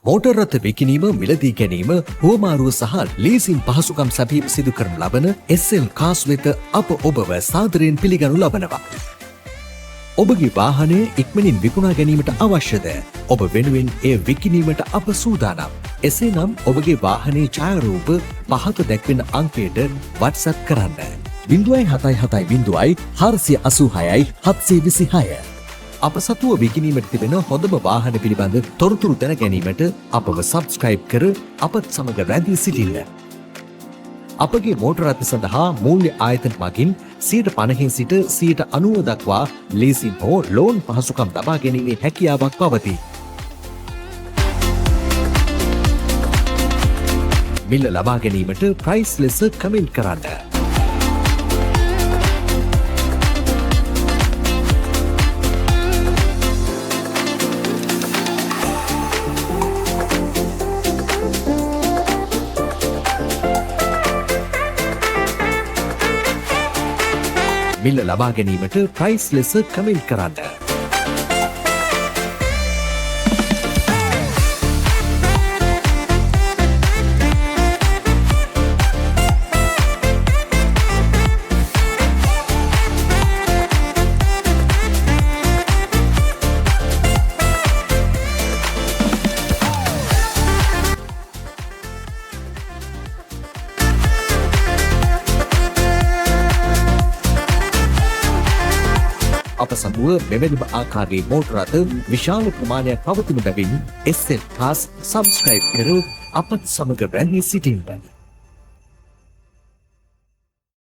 Motor රථ විකිණීම, මිලදී ගැනීම, හුවමාරුව සහ ලීසින් පහසුකම් සැපීම සිදු කරනු ලබන SL කාස් වෙත අප ඔබව සාදරයෙන් පිළිගනු ලබනවා. ඔබගේ වාහනය ඉක්මනින් විකුණා ගැනීමට අවශ්‍යද? ඔබ වෙනුවෙන් එය විකිණීමට අප සූදානම්. එසේනම් ඔබගේ වාහනයේ ඡායාරූප පහත දැක්වෙන අංකයට WhatsApp කරන්න. 077 486 726. අප සතුව විකිණීමට තිබෙන හොඳම වාහන පිළිබඳ තොරතුරු දැන ගැනීමට අපව සබ්ස්ක්‍රයිබ් කර අපත් සමග රැඳී සිටින්න. අපගේ මෝටර රථ සඳහා මූල්‍ය ආයතන මගින් 50% සිට 90% දක්වා ලීසින් හෝ ලෝන් පහසුකම් ලබා ගැනීමේ හැකියාවක් පවතී. මිල ලබා ගැනීමට ප්‍රයිස් ලෙස කමෙන්ට් කරන්න. මිල ලබා ගැනීමට ප්‍රයිස් ලෙස කමෙන්ට් කරන්න. අප සමුව මෙවැනිම ආකාරයේ මෝටර රථ විශාල ප්‍රමාණයක් පවතින බැවින් SL කාස් සබ්ස්ක්‍රයිබ් කර අපත් සමග රැඳී සිටින්න.